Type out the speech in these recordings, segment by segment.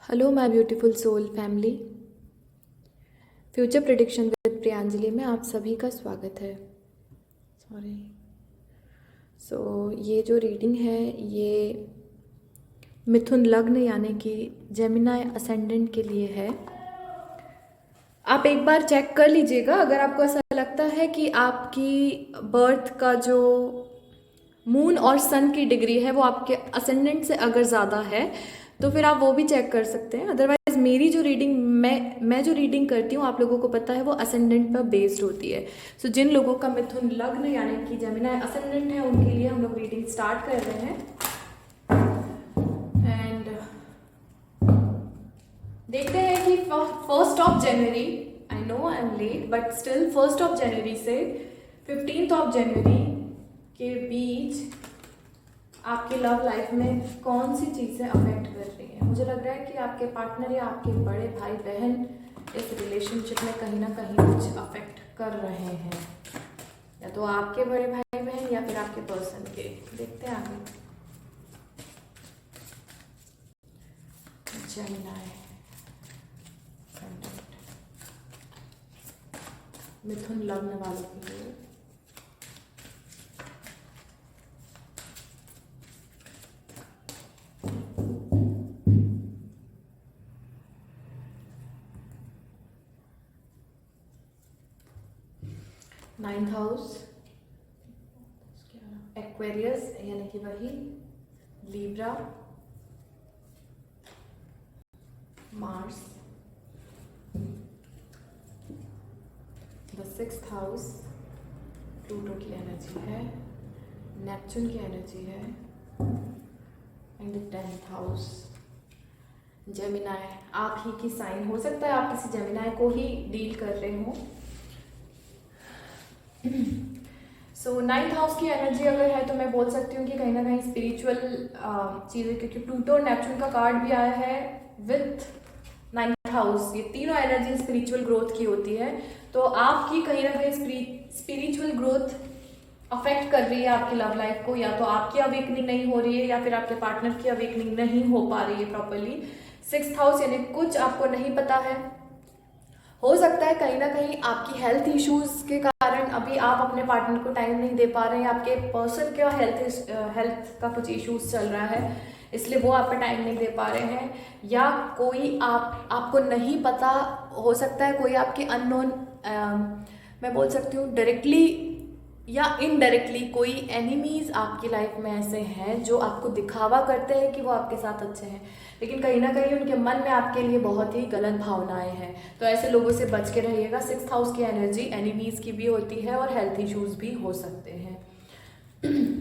Hello my beautiful soul family. Future prediction with Priyanjali में आप सभी का स्वागत है। ये जो रीडिंग है ये मिथुन लग्न यानी कि जेमिनाई असेंडेंट के लिए है। आप एक बार चेक कर लीजिएगा, अगर आपको ऐसा लगता है कि आपकी बर्थ का जो मून और सन की डिग्री है वो आपके असेंडेंट से अगर ज़्यादा है तो फिर आप वो भी चेक कर सकते हैं। अदरवाइज मेरी जो रीडिंग मैं जो रीडिंग करती हूँ आप लोगों को पता है वो असेंडेंट पर बेस्ड होती है। सो जिन लोगों का मिथुन लग्न यानी कि जेमिनाई असेंडेंट है उनके लिए हम लोग रीडिंग स्टार्ट कर रहे हैं। एंड देखते हैं कि 1 जनवरी, I know I am late but still 1 जनवरी से 15 जनवरी के बीच आपके लव लाइफ में कौन सी चीज़ें अफेक्ट कर रही हैं। मुझे लग रहा है कि आपके पार्टनर या आपके बड़े भाई बहन इस रिलेशनशिप में कहीं ना कहीं कुछ अफेक्ट कर रहे हैं, या तो आपके बड़े भाई बहन या फिर आपके पर्सन के। देखते हैं आगे। जेमिनाई मिथुन लग्न वालों के लिए नाइन्थ हाउस एक्वेरियस यानी कि वही Libra, Mars, the 6th house Pluto की एनर्जी है, नेपच्यून की एनर्जी है, and the 10th house Gemini. आप ही की साइन हो सकता है, आप किसी जेमिनाई को ही डील कर रहे हो। सो 9th हाउस की एनर्जी अगर है तो मैं बोल सकती हूँ कि कहीं ना कहीं स्पिरिचुअल चीज़ें, क्योंकि प्लूटो और नेपच्यून का कार्ड भी आया है विथ 9th हाउस। ये तीनों एनर्जी स्पिरिचुअल ग्रोथ की होती है, तो आपकी कहीं ना कहीं स्पिरिचुअल ग्रोथ अफेक्ट कर रही है आपकी लव लाइफ को। या तो आपकी अवेकनिंग नहीं हो रही है या फिर आपके पार्टनर की अवेकनिंग नहीं हो पा रही है प्रॉपरली। 6th हाउस यानी कुछ आपको नहीं पता है। हो सकता है कहीं ना कहीं आपकी हेल्थ इश्यूज के कारण अभी आप अपने पार्टनर को टाइम नहीं दे पा रहे हैं, आपके पर्सन का हेल्थ का कुछ इश्यूज चल रहा है इसलिए वो आप पे टाइम नहीं दे पा रहे हैं, या कोई आपको नहीं पता। हो सकता है कोई आपके अननोन, मैं बोल सकती हूँ डायरेक्टली या इनडायरेक्टली कोई एनिमीज आपकी लाइफ में ऐसे हैं जो आपको दिखावा करते हैं कि वो आपके साथ अच्छे हैं, लेकिन कहीं ना कहीं उनके मन में आपके लिए बहुत ही गलत भावनाएं हैं। तो ऐसे लोगों से बच के रहिएगा। 6th हाउस की एनर्जी एनिमीज की भी होती है और हेल्थ इश्यूज भी हो सकते हैं।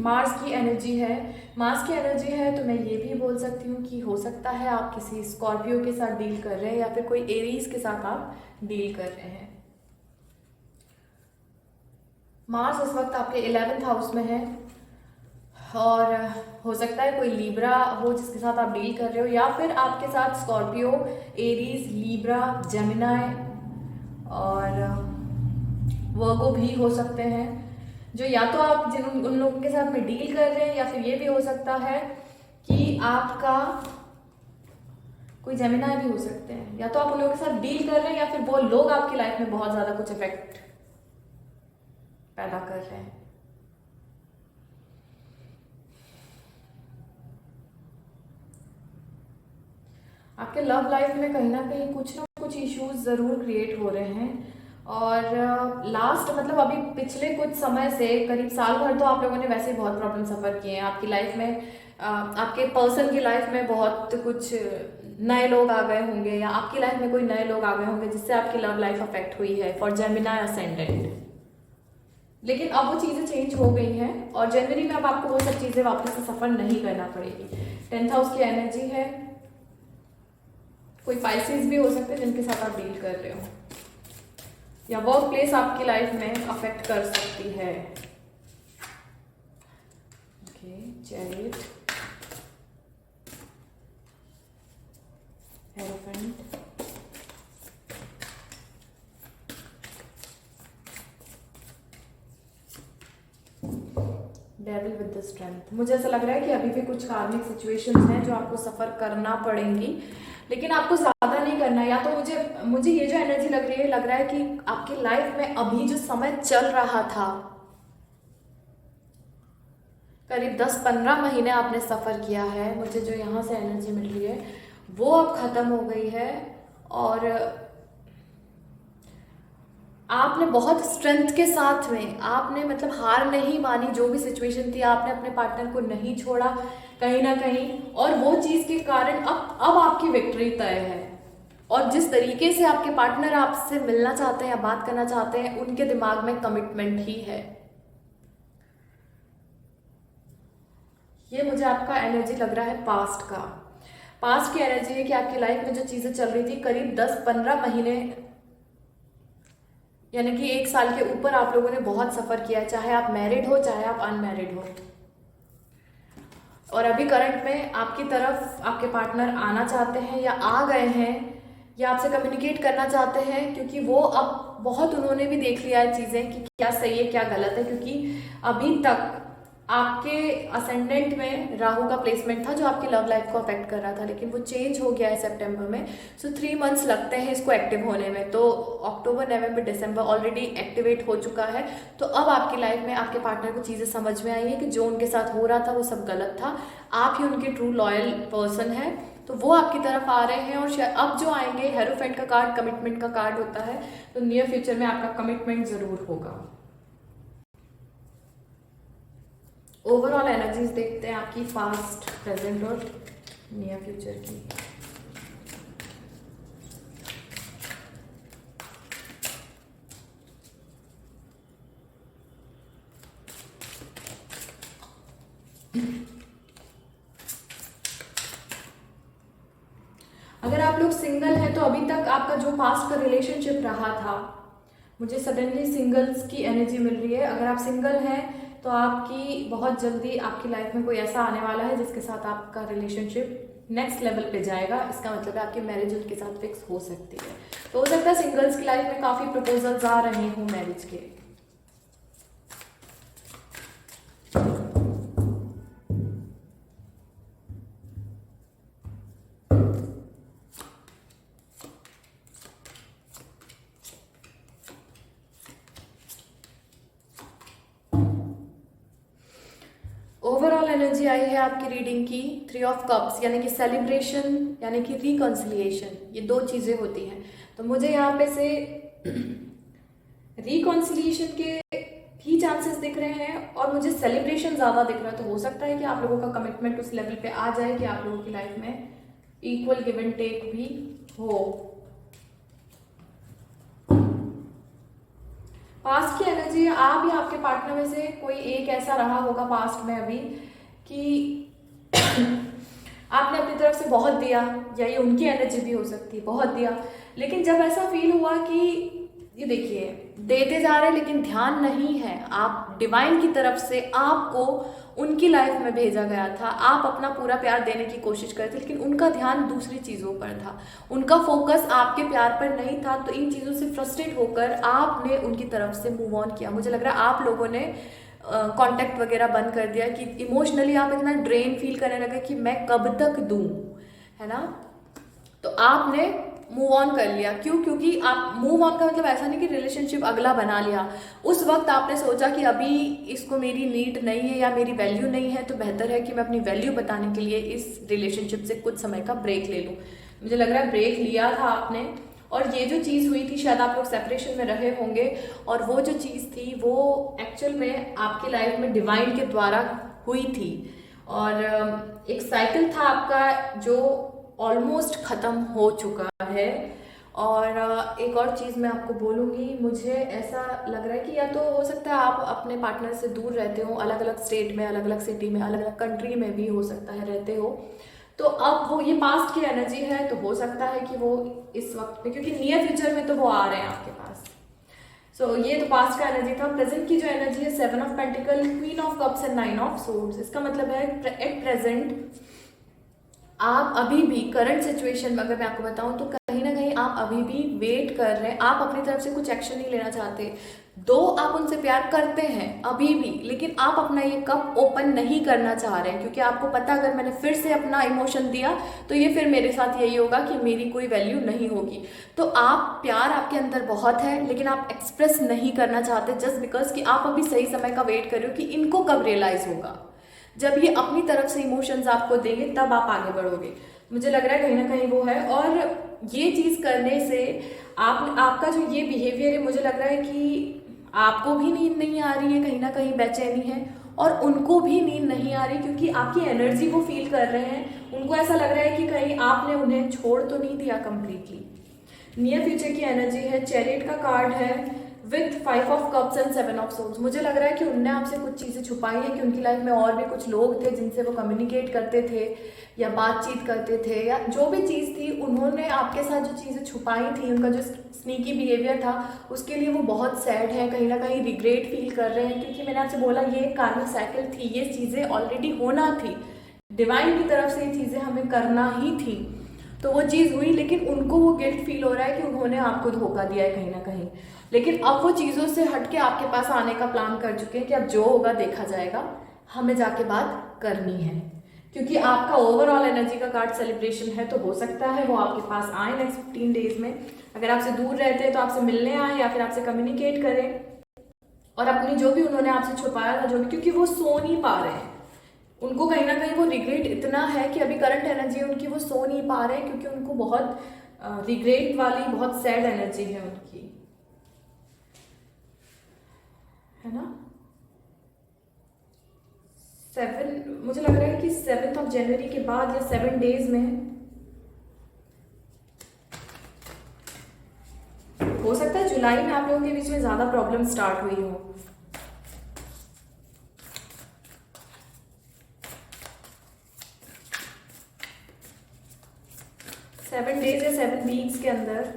मार्स की एनर्जी है, मार्स की एनर्जी है तो मैं ये भी बोल सकती हूँ कि हो सकता है आप किसी स्कॉर्पियो के साथ डील कर रहे हैं या फिर कोई एरीज के साथ आप डील कर रहे हैं। मार्स इस वक्त आपके 11th हाउस में है और हो सकता है कोई लीब्रा हो जिसके साथ आप डील कर रहे हो, या फिर आपके साथ स्कॉर्पियो, एरीज, लीब्रा, जेमिनाई और वर्गो भी हो सकते हैं, जो या तो आप उन लोगों के साथ में डील कर रहे हैं, या फिर ये भी हो सकता है कि आपका कोई जेमिनाई भी हो सकते हैं। या तो आप उन लोगों के साथ डील कर रहे हैं या फिर वो लोग आपकी लाइफ में बहुत ज्यादा कुछ इफेक्ट पैदा कर रहे हैं। आपके लव लाइफ में कहीं ना कहीं कुछ ना कुछ इश्यूज ज़रूर क्रिएट हो रहे हैं, और लास्ट मतलब अभी पिछले कुछ समय से करीब साल भर तो आप लोगों ने वैसे ही बहुत प्रॉब्लम सफ़र किए हैं आपकी लाइफ में। आपके पर्सन की लाइफ में बहुत कुछ नए लोग आ गए होंगे, या आपकी लाइफ में कोई नए लोग आ गए होंगे जिससे आपकी लव लाइफ अफेक्ट हुई है फॉर जेमिनाई असेंडेंट। लेकिन अब वो चीज़ें चेंज हो गई हैं और जनवरी में अब आपको वो सब चीज़ें वापस से सफ़र नहीं करना पड़ेगी। 10th हाउस की एनर्जी है, कोई पाइसेस भी हो सकते हैं जिनके साथ आप डील कर रहे हो, या वर्क प्लेस आपकी लाइफ में अफेक्ट कर सकती है। Okay, chariot, elephant, devil with the strength. मुझे ऐसा लग रहा है कि अभी भी कुछ कार्मिक सिचुएशंस हैं जो आपको सफ़र करना पड़ेंगी, लेकिन आपको ज़्यादा नहीं करना है। या तो मुझे ये जो एनर्जी लग रही है, लग रहा है कि आपकी लाइफ में अभी जो समय चल रहा था, करीब 10-15 महीने आपने सफ़र किया है, मुझे जो यहाँ से एनर्जी मिल रही है वो अब ख़त्म हो गई है। और आपने बहुत स्ट्रेंथ के साथ में, आपने मतलब हार नहीं मानी, जो भी सिचुएशन थी आपने अपने पार्टनर को नहीं छोड़ा कहीं ना कहीं, और वो चीज़ के कारण अब आपकी विक्ट्री तय है। और जिस तरीके से आपके पार्टनर आपसे मिलना चाहते हैं या बात करना चाहते हैं, उनके दिमाग में कमिटमेंट ही है। ये मुझे आपका एनर्जी लग रहा है पास्ट का। पास्ट की एनर्जी है कि आपकी लाइफ में जो चीज़ें चल रही थी करीब 10-15 महीने, यानी कि 1 साल के ऊपर आप लोगों ने बहुत सफ़र किया है, चाहे आप मैरिड हो चाहे आप अनमैरिड हो। और अभी करंट में आपकी तरफ आपके पार्टनर आना चाहते हैं या आ गए हैं या आपसे कम्युनिकेट करना चाहते हैं, क्योंकि वो अब बहुत उन्होंने भी देख लिया है चीज़ें कि क्या सही है क्या गलत है। क्योंकि अभी तक आपके असेंडेंट में राहु का प्लेसमेंट था जो आपकी लव लाइफ को अफेक्ट कर रहा था, लेकिन वो चेंज हो गया है सितंबर में। सो 3 मंथ्स लगते हैं इसको एक्टिव होने में। तो अक्टूबर, नवंबर, दिसंबर ऑलरेडी एक्टिवेट हो चुका है। तो अब आपकी लाइफ में आपके पार्टनर को चीज़ें समझ में आई है कि जो उनके साथ हो रहा था वो सब गलत था, आप ही उनके ट्रू लॉयल पर्सन है। तो वो आपकी तरफ आ रहे हैं। और अब जो आएंगे, हेरोफेंट का कार्ड कमिटमेंट का कार्ड होता है, तो नियर फ्यूचर में आपका कमिटमेंट ज़रूर होगा। ओवरऑल एनर्जीज देखते हैं आपकी पास्ट, प्रेजेंट और नियर फ्यूचर की। अगर आप लोग सिंगल हैं तो अभी तक आपका जो पास्ट का रिलेशनशिप रहा था, मुझे सडनली सिंगल्स की एनर्जी मिल रही है। अगर आप सिंगल हैं तो आपकी बहुत जल्दी आपकी लाइफ में कोई ऐसा आने वाला है जिसके साथ आपका रिलेशनशिप नेक्स्ट लेवल पे जाएगा। इसका मतलब है आपकी मैरिज उनके साथ फिक्स हो सकती है। तो हो सकता है सिंगल्स की लाइफ में काफ़ी प्रपोजल्स आ रहे हों मैरिज के। ओवरऑल एनर्जी आई है आपकी रीडिंग की 3 ऑफ कप्स, यानी कि सेलिब्रेशन, यानी कि रिकॉन्सिलिएशन। ये 2 चीज़ें होती हैं। तो मुझे यहाँ पे से रिकॉन्सिलिएशन के भी चांसेस दिख रहे हैं और मुझे सेलिब्रेशन ज़्यादा दिख रहा है। तो हो सकता है कि आप लोगों का कमिटमेंट उस लेवल पे आ जाए कि आप लोगों की लाइफ में इक्वल गिव एंड टेक भी हो। पास्ट की एनर्जी, आप या आपके पार्टनर में से कोई एक ऐसा रहा होगा पास्ट में अभी कि आपने अपनी तरफ से बहुत दिया, या ये उनकी एनर्जी भी हो सकती है, बहुत दिया, लेकिन जब ऐसा फील हुआ कि ये देखिए देते जा रहे हैं लेकिन ध्यान नहीं है, आप डिवाइन की तरफ से आपको उनकी लाइफ में भेजा गया था, आप अपना पूरा प्यार देने की कोशिश करते थे, लेकिन उनका ध्यान दूसरी चीज़ों पर था, उनका फोकस आपके प्यार पर नहीं था। तो इन चीज़ों से फ्रस्ट्रेट होकर आपने उनकी तरफ से मूव ऑन किया। मुझे लग रहा है आप लोगों ने कांटेक्ट वगैरह बंद कर दिया कि इमोशनली आप इतना ड्रेन फील करने लगे कि मैं कब तक दूँ, है ना। तो आपने मूव ऑन कर लिया। क्यों? क्योंकि आप मूव ऑन का मतलब ऐसा नहीं कि रिलेशनशिप अगला बना लिया। उस वक्त आपने सोचा कि अभी इसको मेरी नीड नहीं है या मेरी वैल्यू नहीं है, तो बेहतर है कि मैं अपनी वैल्यू बताने के लिए इस रिलेशनशिप से कुछ समय का ब्रेक ले लूँ। मुझे लग रहा है ब्रेक लिया था आपने। और ये जो चीज़ हुई थी, शायद आप लोग सेपरेशन में रहे होंगे, और वो जो चीज़ थी वो एक्चुअल में आपकी लाइफ में डिवाइन के द्वारा हुई थी। और एक साइकिल था आपका जो ऑलमोस्ट ख़त्म हो चुका है। और एक और चीज़ मैं आपको बोलूँगी, मुझे ऐसा लग रहा है कि या तो हो सकता है आप अपने पार्टनर से दूर रहते हो, अलग अलग स्टेट में, अलग अलग सिटी में, अलग अलग कंट्री में भी हो सकता है रहते हो। तो अब वो ये पास्ट की एनर्जी है, तो हो सकता है कि वो इस वक्त पे, क्योंकि नियर फ्यूचर में तो वो आ रहे हैं आपके पास। सो ये तो पास्ट का एनर्जी था। प्रेजेंट की जो एनर्जी है 7 of pentacle, queen of cups and 9 of swords. इसका मतलब है एट प्रेजेंट आप अभी भी करंट सिचुएशन में, अगर मैं आपको बताऊं तो कहीं ना कहीं आप अभी भी वेट कर रहे हैं, आप अपनी तरफ से कुछ एक्शन नहीं लेना चाहते। दो आप उनसे प्यार करते हैं अभी भी, लेकिन आप अपना ये कप ओपन नहीं करना चाह रहे हैं, क्योंकि आपको पता अगर मैंने फिर से अपना इमोशन दिया तो ये फिर मेरे साथ यही होगा कि मेरी कोई वैल्यू नहीं होगी। तो आप प्यार आपके अंदर बहुत है, लेकिन आप एक्सप्रेस नहीं करना चाहते जस्ट बिकॉज कि आप अभी सही समय का वेट कर रहे हो कि इनको कब रियलाइज होगा। जब ये अपनी तरफ से इमोशंस आपको देंगे तब आप आगे बढ़ोगे। मुझे लग रहा है कहीं ना कहीं वो है। और ये चीज़ करने से आपका जो ये बिहेवियर है, मुझे लग रहा है कि आपको भी नींद नहीं आ रही है, कहीं ना कहीं बेचैनी है, और उनको भी नींद नहीं आ रही, क्योंकि आपकी एनर्जी वो फील कर रहे हैं। उनको ऐसा लग रहा है कि कहीं आपने उन्हें छोड़ तो नहीं दिया कंप्लीटली। नियर फ्यूचर की एनर्जी है, चैरियट का कार्ड है with 5 of cups and 7 of souls. मुझे लग रहा है कि उनने आपसे कुछ चीज़ें छुपाई हैं, कि उनकी लाइफ में और भी कुछ लोग थे जिनसे वो कम्युनिकेट करते थे या बातचीत करते थे, या जो भी चीज़ थी उन्होंने आपके साथ जो चीज़ें छुपाई थी, उनका जो स्नीकी बिहेवियर था, उसके लिए वो बहुत सैड है, कहीं ना कहीं रिग्रेट फील कर रहे हैं। क्योंकि मैंने आपसे बोला ये कार्मिक साइकिल थी, ये चीज़ें ऑलरेडी होना थी, डिवाइन की तरफ से ये चीज़ें हमें करना ही थी, तो वो चीज़ हुई, लेकिन उनको वो गिल्ट फील हो रहा है कि उन्होंने आपको धोखा दिया है कहीं ना कहीं। लेकिन अब वो चीज़ों से हट के आपके पास आने का प्लान कर चुके हैं कि अब जो होगा देखा जाएगा, हमें जाके बात करनी है। क्योंकि आपका ओवरऑल एनर्जी का कार्ड सेलिब्रेशन है, तो हो सकता है वो आपके पास आए नेक्स्ट 15 डेज में। अगर आपसे दूर रहते हैं तो आपसे मिलने आए या फिर आपसे कम्युनिकेट करें, और अपनी जो भी उन्होंने आपसे छुपाया था, जो भी, क्योंकि वो सो नहीं पा रहे हैं, उनको कहीं ना कहीं वो रिग्रेट इतना है कि अभी करंट एनर्जी उनकी, वो सो नहीं पा रहे हैं, क्योंकि उनको बहुत रिग्रेट वाली, बहुत सैड एनर्जी है उनकी, है ना। 7, मुझे लग रहा है कि 7 ऑफ जनवरी के बाद या 7 डेज में हो सकता है जुलाई में आप लोगों के बीच में ज्यादा प्रॉब्लम स्टार्ट हुई हो। सेवन डेज या 7 वीक्स के अंदर।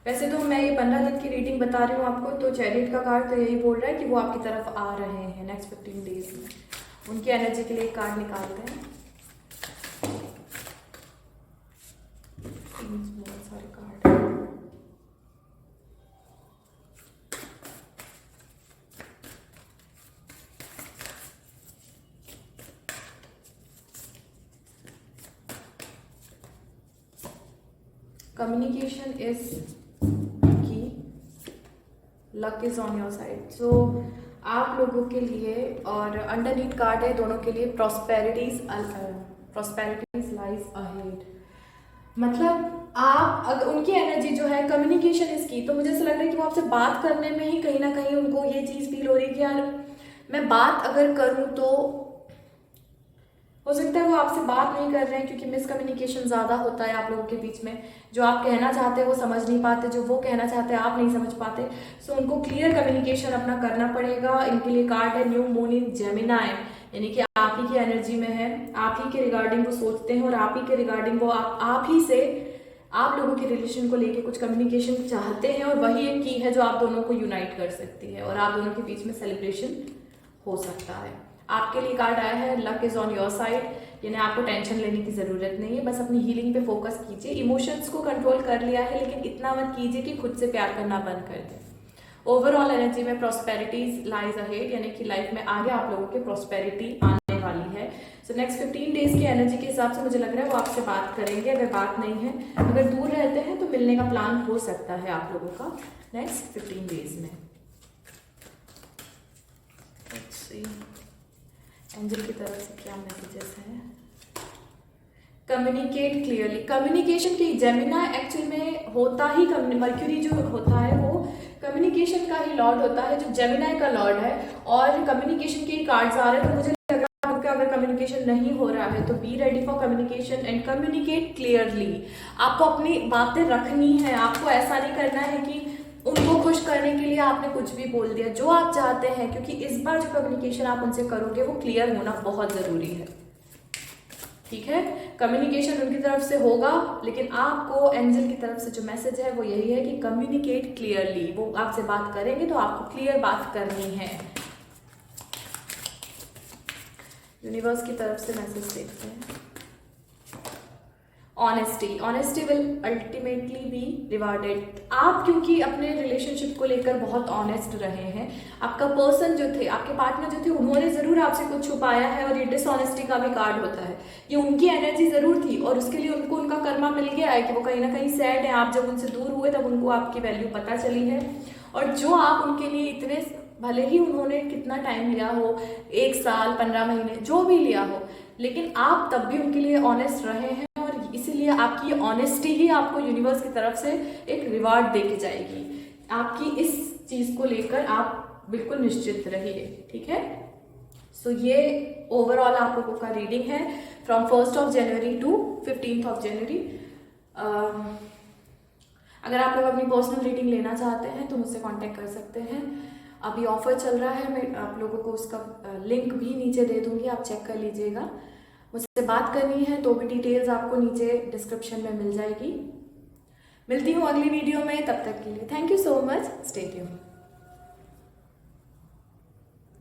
वैसे तो मैं ये 15 दिन की रीडिंग बता रही हूँ आपको, तो चैरियट का कार्ड तो यही बोल रहा है कि वो आपकी तरफ आ रहे हैं नेक्स्ट 15 डेज में। उनकी एनर्जी के लिए कार्ड निकालते हैं। बहुत सारे कार्ड हैं। Communication is key, luck is on your side. So आप लोगों के लिए, और अंडरनीथ कार्ड है दोनों के लिए, प्रॉस्पेरिटीज लाइज अहेड। मतलब आप अगर उनकी एनर्जी जो है कम्युनिकेशन इज की, तो मुझे ऐसा लग रहा है कि वो आपसे बात करने में ही कहीं ना कहीं उनको ये चीज़ फील हो रही है कि यार मैं बात अगर करूँ तो हो सकता है वो आपसे बात नहीं कर रहे हैं, क्योंकि मिसकम्युनिकेशन ज़्यादा होता है आप लोगों के बीच में। जो आप कहना चाहते हैं वो समझ नहीं पाते, जो वो कहना चाहते हैं आप नहीं समझ पाते। सो उनको क्लियर कम्युनिकेशन अपना करना पड़ेगा। इनके लिए कार्ड है न्यू मून इन जेमिनाई, यानी कि आप ही की एनर्जी में है, आप ही के रिगार्डिंग वो सोचते हैं, और आप ही के रिगार्डिंग वो आप ही से आप लोगों के रिलेशन को लेके कुछ कम्युनिकेशन चाहते हैं, और वही एक की है जो आप दोनों को यूनाइट कर सकती है, और आप दोनों के बीच में सेलिब्रेशन हो सकता है। आपके लिए कार्ड आया है luck is on your side, यानी आपको टेंशन लेने की ज़रूरत नहीं है, बस अपनी हीलिंग पे फोकस कीजिए। इमोशंस को कंट्रोल कर लिया है, लेकिन इतना मत कीजिए कि खुद से प्यार करना बंद कर दें। ओवरऑल एनर्जी में प्रॉस्पेरिटीज लाइज अहेड, यानी कि लाइफ में आगे आप लोगों के प्रॉस्पेरिटी आने वाली है। सो नेक्स्ट 15 डेज की एनर्जी के हिसाब से मुझे लग रहा है वो आपसे बात करेंगे। अगर बात नहीं है, अगर दूर रहते हैं तो मिलने का प्लान हो सकता है आप लोगों का नेक्स्ट 15 डेज में। एंजल की तरफ से क्या मैसेजेस हैं? Communicate clearly. कम्युनिकेशन की जेमिनाई एक्चुअल में होता ही, मर्क्यूरी जो होता है वो कम्युनिकेशन का ही लॉर्ड होता है, जो जेमिनाई का लॉर्ड है, और कम्युनिकेशन के कार्ड्स आ रहे हैं। तो मुझे लग रहा है अगर कम्युनिकेशन नहीं हो रहा है तो be ready for communication and communicate clearly. आपको अपनी बातें रखनी है, आपको ऐसा नहीं करना है कि उनको खुश करने के लिए आपने कुछ भी बोल दिया जो आप चाहते हैं, क्योंकि इस बार जो कम्युनिकेशन आप उनसे करोगे वो क्लियर होना बहुत ज़रूरी है। ठीक है, कम्युनिकेशन उनकी तरफ से होगा, लेकिन आपको एंजल की तरफ से जो मैसेज है वो यही है कि कम्युनिकेट क्लियरली। वो आपसे बात करेंगे तो आपको क्लियर बात करनी है। यूनिवर्स की तरफ से मैसेज देखते हैं। Honesty will ultimately B rewarded. आप क्योंकि अपने रिलेशनशिप को लेकर बहुत ऑनेस्ट रहे हैं, आपका पर्सन जो थे, आपके पार्टनर जो थे, उन्होंने ज़रूर आपसे कुछ छुपाया है, और ये डिसऑनेस्टी का भी कार्ड होता है। ये उनकी एनर्जी ज़रूर थी और उसके लिए उनको उनका कर्मा मिल गया है कि वो कहीं ना कहीं सैड है। आप जब उनसे दूर हुए तब उनको आपकी वैल्यू पता चली है, और जो आप उनके लिए इतने, भले ही उन्होंने कितना टाइम लिया हो, 1 साल 15 महीने जो भी लिया हो, लेकिन आप तब भी उनके लिए ऑनेस्ट रहे हैं, और इसीलिए आपकी ऑनेस्टी ही आपको यूनिवर्स की तरफ से एक रिवार्ड दे के जाएगी। आपकी इस चीज़ को लेकर आप बिल्कुल निश्चित रहिए, ठीक है। सो ये ओवरऑल आप लोगों का रीडिंग है फ्रॉम 1 जनवरी टू 15 जनवरी। अगर आप लोग अपनी पर्सनल रीडिंग लेना चाहते हैं तो मुझसे कांटेक्ट कर सकते हैं। अभी ऑफर चल रहा है, मैं आप लोगों को उसका लिंक भी नीचे दे दूंगी, आप चेक कर लीजिएगा। मुझसे बात करनी है तो भी डिटेल्स आपको नीचे डिस्क्रिप्शन में मिल जाएगी। मिलती हूँ अगली वीडियो में, तब तक के लिए thank you so much, stay tuned.